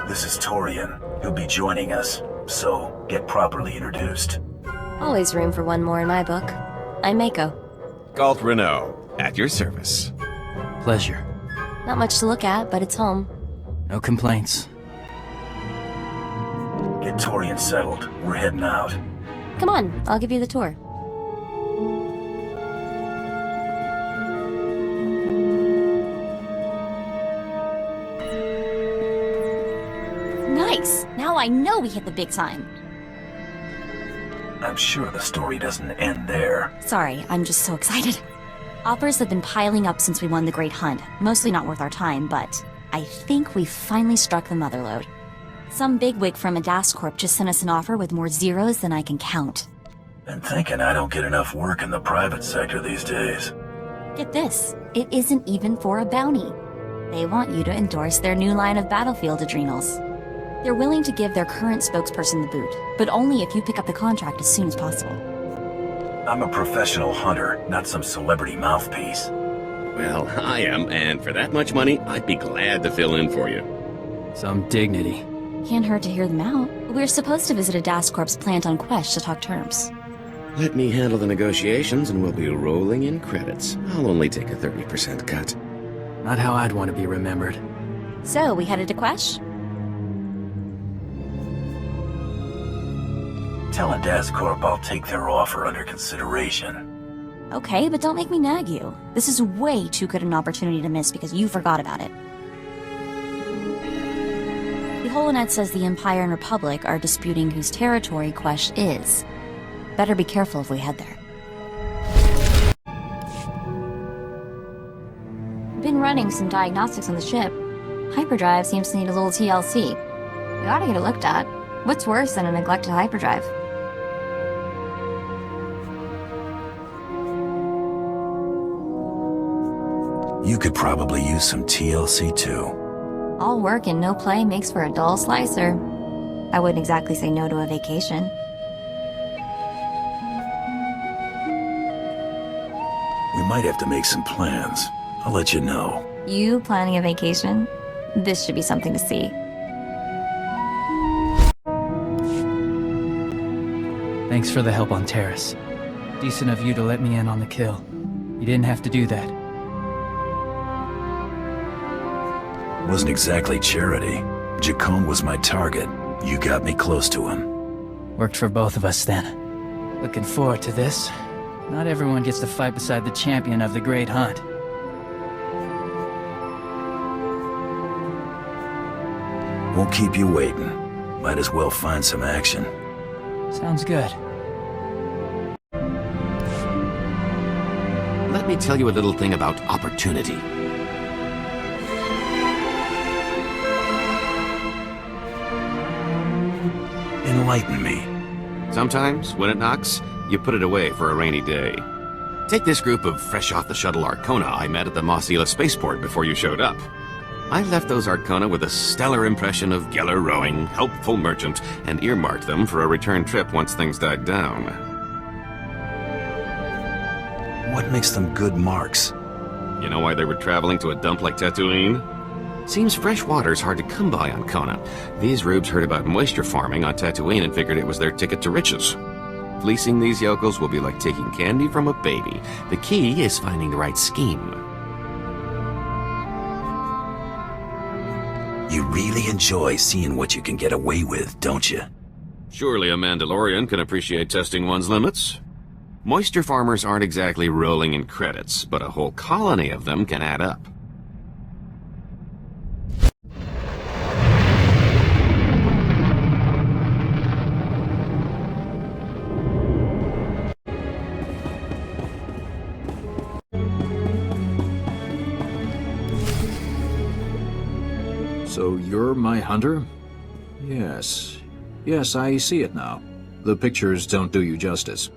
This is Torian. He'll be joining us, so get properly introduced. Always room for one more in my book. I'm Mako. Galt Renault, at your service. Pleasure. Not much to look at, but it's home. No complaints. Get Torian settled. We're heading out. Come on, I'll give you the tour. Nice! Now I know we hit the big time. I'm sure the story doesn't end there. Sorry, I'm just so excited. Offers have been piling up since we won the Great Hunt. Mostly not worth our time, but I think we finally struck the motherlode. Some bigwig from Adas Corp just sent us an offer with more zeros than I can count. Been thinking I don't get enough work in the private sector these days. Get this, it isn't even for a bounty. They want you to endorse their new line of battlefield adrenals. They're willing to give their current spokesperson the boot, but only if you pick up the contract as soon as possible. I'm a professional hunter, not some celebrity mouthpiece. Well, I am, and for that much money, I'd be glad to fill in for you. Some dignity. Can't hurt to hear them out. We're supposed to visit Adas Corp's plant on Quesh to talk terms. Let me handle the negotiations and we'll be rolling in credits. I'll only take a 30% cut. Not how I'd want to be remembered. So, we headed to Quesh? Tell Adas Corp I'll take their offer under consideration. Okay, but don't make me nag you. This is way too good an opportunity to miss because you forgot about it. The Holonet says the Empire and Republic are disputing whose territory Quesh is. Better be careful if we head there. Been running some diagnostics on the ship. Hyperdrive seems to need a little TLC. We ought to get it looked at. What's worse than a neglected hyperdrive? You could probably use some TLC too. All work and no play makes for a dull slicer. I wouldn't exactly say no to a vacation. We might have to make some plans. I'll let you know. You planning a vacation? This should be something to see. Thanks for the help on Terrace. Decent of you to let me in on the kill. You didn't have to do that. Wasn't exactly charity. Jacome was my target. You got me close to him. Worked for both of us then. Looking forward to this. Not everyone gets to fight beside the champion of the Great Hunt. Won't keep you waiting. Might as well find some action. Sounds good. Let me tell you a little thing about opportunity. Enlighten me. Sometimes, when it knocks, you put it away for a rainy day. Take this group of fresh-off-the-shuttle Arcona I met at the Mossila spaceport before you showed up. I left those Arcona with a stellar impression of Geller rowing, helpful merchant, and earmarked them for a return trip once things died down. What makes them good marks? You know why they were traveling to a dump like Tatooine? Seems fresh water's hard to come by on Kona. These rubes heard about moisture farming on Tatooine and figured it was their ticket to riches. Fleecing these yokels will be like taking candy from a baby. The key is finding the right scheme. You really enjoy seeing what you can get away with, don't you? Surely a Mandalorian can appreciate testing one's limits. Moisture farmers aren't exactly rolling in credits, but a whole colony of them can add up. So you're my hunter? Yes. Yes, I see it now. The pictures don't do you justice.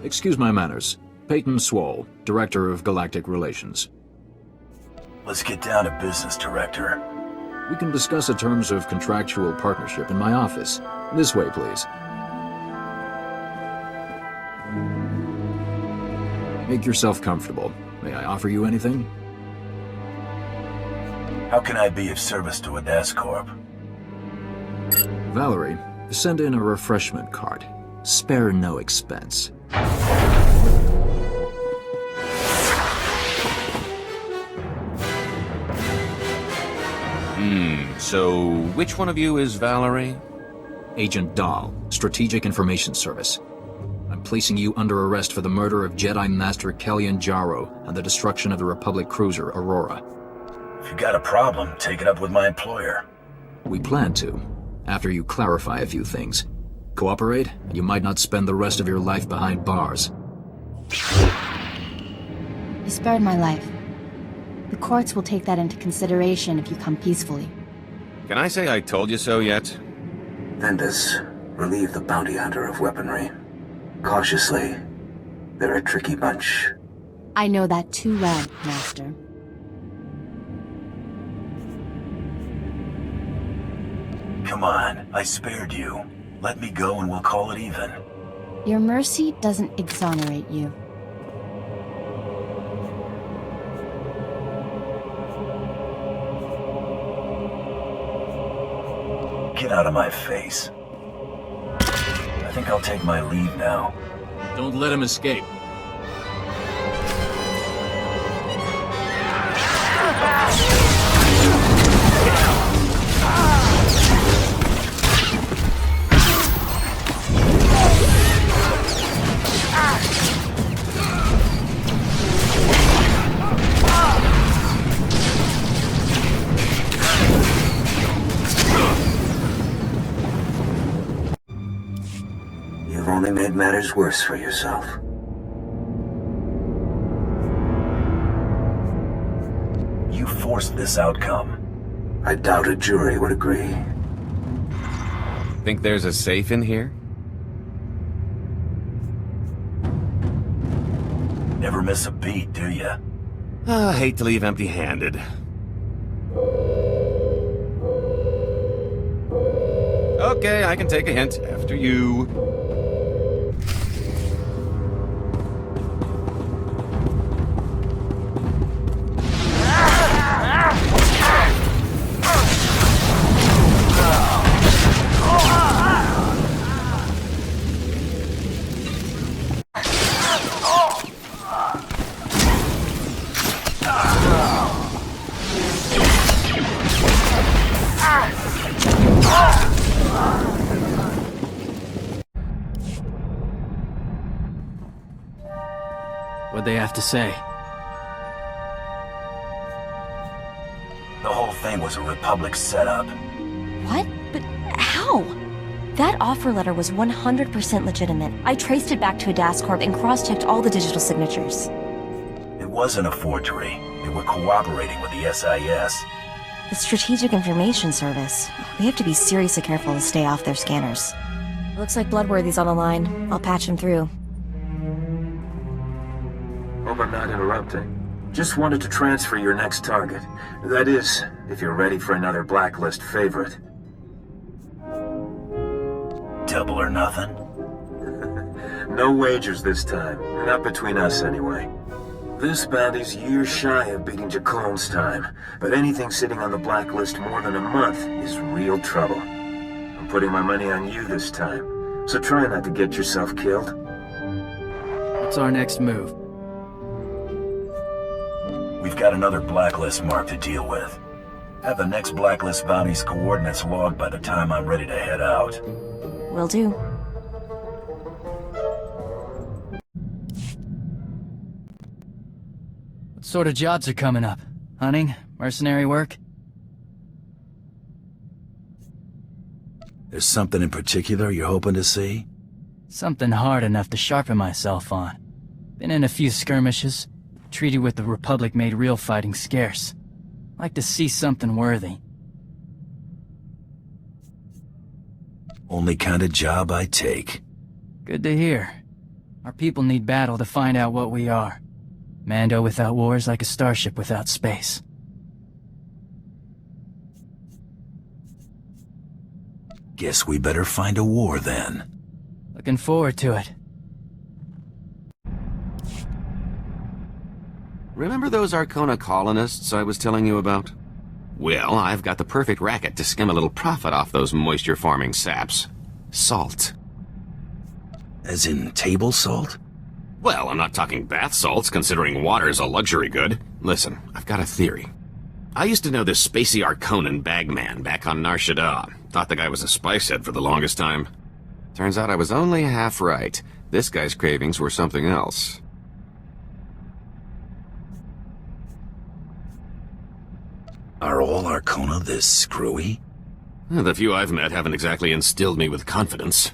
Excuse my manners. Peyton Swall, Director of Galactic Relations. Let's get down to business, Director. We can discuss the terms of contractual partnership in my office. This way, please. Make yourself comfortable. May I offer you anything? How can I be of service to a desk corp? Valerie, send in a refreshment cart. Spare no expense. So which one of you is Valerie? Agent Dahl, Strategic Information Service. I'm placing you under arrest for the murder of Jedi Master Kellyan Jarro and the destruction of the Republic cruiser Aurora. If you got a problem, take it up with my employer. We plan to, after you clarify a few things. Cooperate, and you might not spend the rest of your life behind bars. You spared my life. The courts will take that into consideration if you come peacefully. Can I say I told you so yet? Ventus, relieve the bounty hunter of weaponry. Cautiously. They're a tricky bunch. I know that too well, Master. Come on, I spared you. Let me go and we'll call it even. Your mercy doesn't exonerate you. Get out of my face. I think I'll take my leave now. Don't let him escape. You've only made matters worse for yourself. You forced this outcome. I doubt a jury would agree. Think there's a safe in here? Never miss a beat, do ya? Hate to leave empty-handed. Okay, I can take a hint. After you. What'd they have to say? The whole thing was a Republic setup. What? But how? That offer letter was 100% legitimate. I traced it back to a DAS Corp and cross-checked all the digital signatures. It wasn't a forgery. They were cooperating with the SIS. The Strategic Information Service. We have to be seriously careful to stay off their scanners. Looks like Bloodworthy's on the line. I'll patch him through. Hope I'm not interrupting. Just wanted to transfer your next target. That is, if you're ready for another blacklist favorite. Double or nothing? No wagers this time. Not between us, anyway. This bounty's years shy of beating Jacone's time, but anything sitting on the blacklist more than a month is real trouble. I'm putting my money on you this time, so try not to get yourself killed. What's our next move? We've got another blacklist mark to deal with. Have the next blacklist bounty's coordinates logged by the time I'm ready to head out. Will do. What sort of jobs are coming up? Hunting? Mercenary work? There's something in particular you're hoping to see? Something hard enough to sharpen myself on. Been in a few skirmishes. Treaty with the Republic made real fighting scarce. Like to see something worthy. Only kind of job I take. Good to hear. Our people need battle to find out what we are. Mando without war is like a starship without space. Guess we better find a war then. Looking forward to it. Remember those Arcona colonists I was telling you about? Well, I've got the perfect racket to skim a little profit off those moisture-farming saps. Salt. As in table salt? Well, I'm not talking bath salts, considering water's a luxury good. Listen, I've got a theory. I used to know this spacey Arconan bagman back on Nar Shaddaa. Thought the guy was a spicehead for the longest time. Turns out I was only half right. This guy's cravings were something else. Are all Arcona this screwy? The few I've met haven't exactly instilled me with confidence.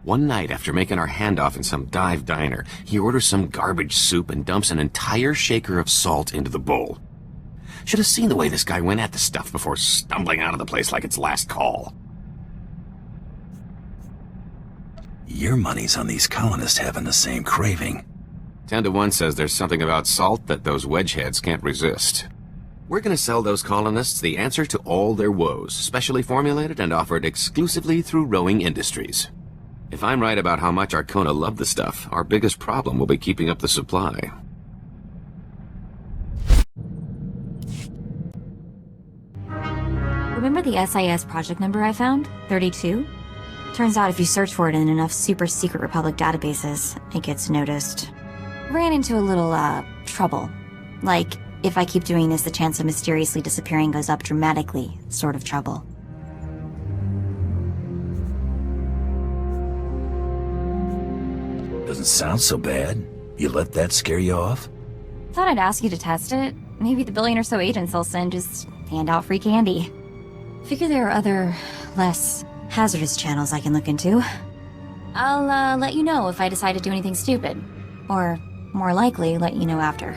One night after making our handoff in some dive diner, he orders some garbage soup and dumps an entire shaker of salt into the bowl. Should have seen the way this guy went at the stuff before stumbling out of the place like its last call. Your money's on these colonists having the same craving. 10 to 1 says there's something about salt that those wedgeheads can't resist. We're gonna sell those colonists the answer to all their woes, specially formulated and offered exclusively through Rowing Industries. If I'm right about how much Arcona love the stuff, our biggest problem will be keeping up the supply. Remember the SIS project number I found? 32? Turns out if you search for it in enough super secret Republic databases, it gets noticed. Ran into a little, trouble. Like, if I keep doing this, the chance of mysteriously disappearing goes up dramatically, sort of trouble. Doesn't sound so bad. You let that scare you off? Thought I'd ask you to test it. Maybe the billion or so agents I'll send just hand out free candy. Figure there are other, less hazardous channels I can look into. I'll, let you know if I decide to do anything stupid. Or, more likely, let you know after.